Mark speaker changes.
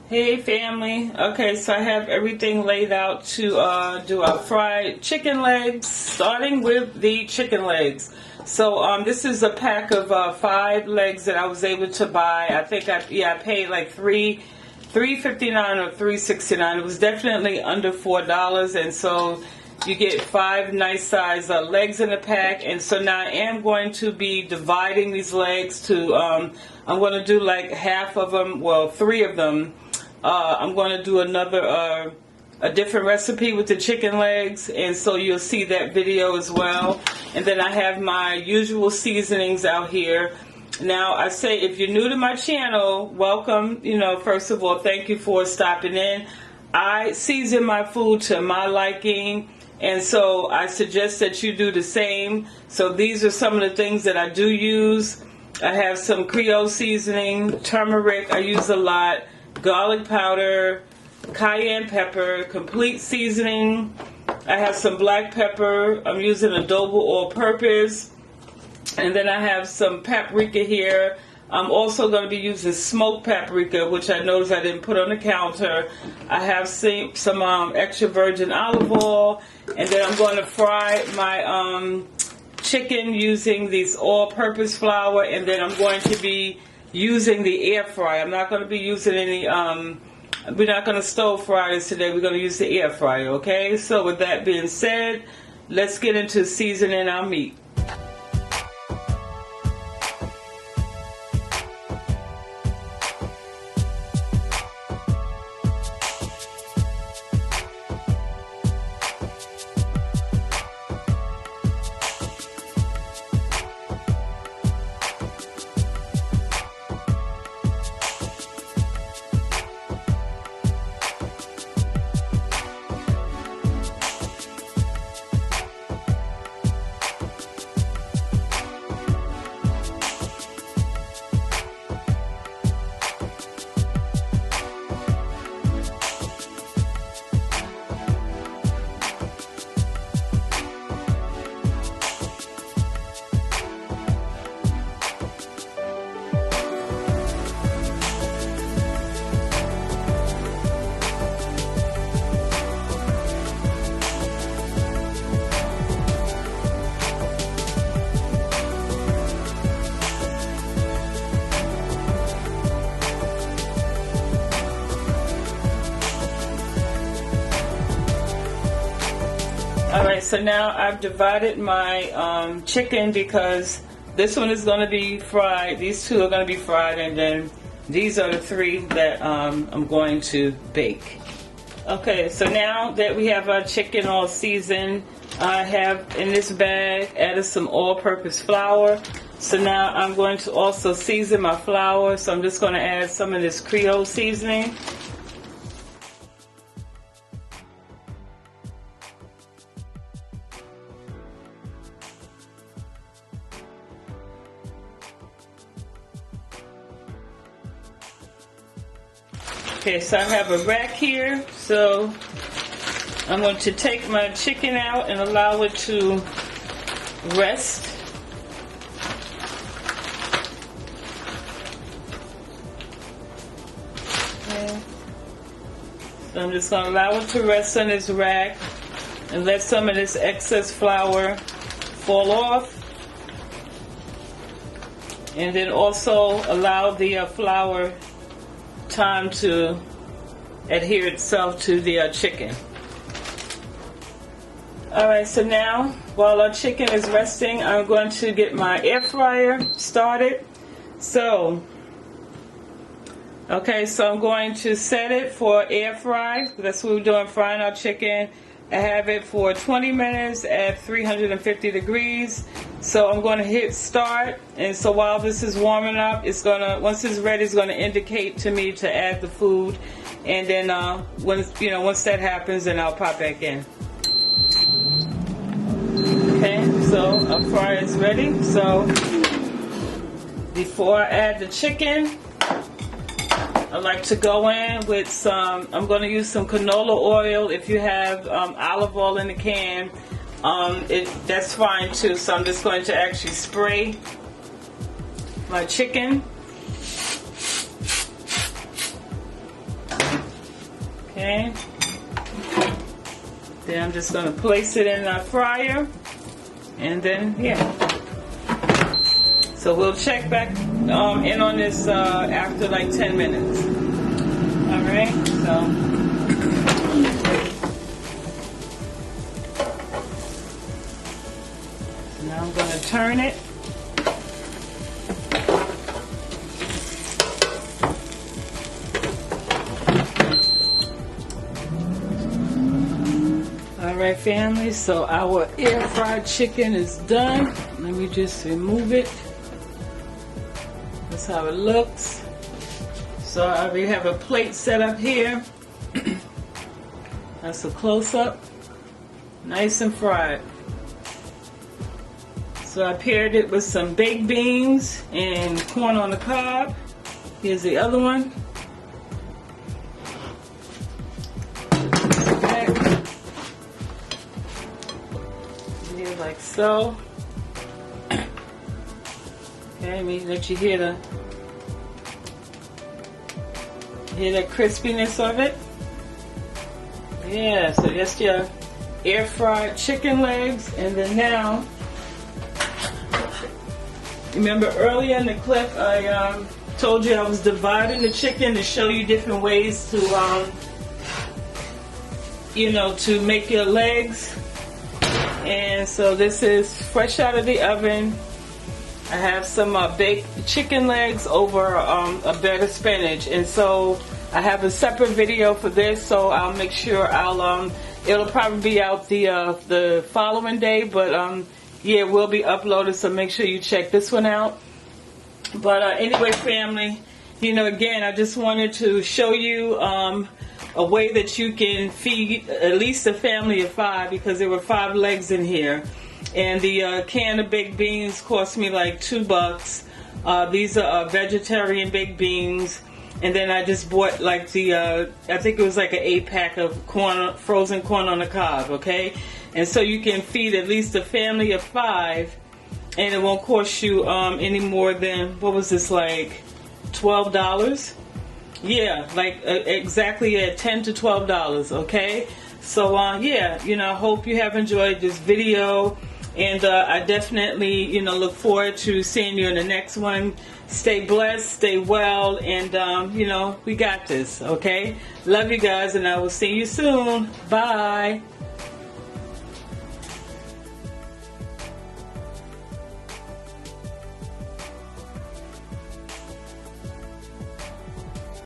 Speaker 1: Hey family. Okay, so I have everything laid out to do our fried chicken legs, starting with the chicken legs. So this is a pack of 5 legs that I was able to buy. I think I paid like $3.59 or $3.69. It was definitely under $4, and so you get 5 nice size legs in the pack. And so now I am going to be dividing these legs to I'm going to do like half of them, well 3 of them. I'm going to do another a different recipe with the chicken legs, and so you'll see that video as well. And then I have my usual seasonings out here. Now I say, if you're new to my channel, welcome. First of all, thank you for stopping in. I season my food to my liking, and so I suggest that you do the same. So these are some of the things that I do use. I have some Creole seasoning, turmeric I use a lot, garlic powder, cayenne pepper, complete seasoning. I have some black pepper. I'm using adobo all-purpose. And then I have some paprika here. I'm also going to be using smoked paprika, which I noticed I didn't put on the counter. I have some extra virgin olive oil. And then I'm going to fry my chicken using this all-purpose flour. And then I'm going to be using the air fryer. I'm not going to be using any, we're not going to stove fry this today. We're going to use the air fryer, okay? So with that being said, let's get into seasoning our meat. Alright, so now I've divided my chicken, because this one is going to be fried, these 2 are going to be fried, and then these are the 3 that I'm going to bake. Okay, so now that we have our chicken all seasoned, I have in this bag added some all-purpose flour. So now I'm going to also season my flour, so I'm just going to add some of this Creole seasoning. Okay, so I have a rack here, so I'm going to take my chicken out and allow it to rest. Okay. So I'm just going to allow it to rest on this rack and let some of this excess flour fall off. And then also allow the flour time to adhere itself to the chicken. Alright, so now while our chicken is resting, I'm going to get my air fryer started. So I'm going to set it for air fry. That's what we're doing, frying our chicken. I have it for 20 minutes at 350 degrees. So I'm going to hit start, and so while this is warming up, once it's ready, it's going to indicate to me to add the food, and then once that happens, then I'll pop back in. Okay, so our fryer is ready. So before I add the chicken, I like to go in with some, I'm going to use some canola oil. If you have olive oil in the can, that's fine too. So I'm just going to actually spray my chicken. Okay. Then I'm just going to place it in our fryer. And then, yeah. So we'll check back in on this after like 10 minutes. Alright, so. Now I'm going to turn it. Alright family, so our air fried chicken is done. Let me just remove it. That's how it looks. So I already have a plate set up here. That's a close-up. Nice and fried. So I paired it with some baked beans and corn on the cob. Here's the other one. Like so. Okay, let you hear the crispiness of it. Yeah, so that's your air fried chicken legs. And then now, remember earlier in the clip I told you I was dividing the chicken to show you different ways to to make your legs. And so this is fresh out of the oven. I have some baked chicken legs over a bed of spinach, and so I have a separate video for this. So I'll make sure it'll probably be out the following day, but yeah, it will be uploaded. So make sure you check this one out. But anyway, family, again, I just wanted to show you a way that you can feed at least a family of 5, because there were 5 legs in here. And the can of baked beans cost me like $2. These are vegetarian baked beans. And then I just bought like I think it was like an 8-pack of frozen corn on the cob, okay? And so you can feed at least a family of 5, and it won't cost you any more than, what was this, like $12? Yeah, like exactly at $10 to $12, okay? So yeah, I hope you have enjoyed this video, and I definitely look forward to seeing you in the next one. Stay blessed, stay well, and we got this, okay? Love you guys, and I will see you soon. Bye.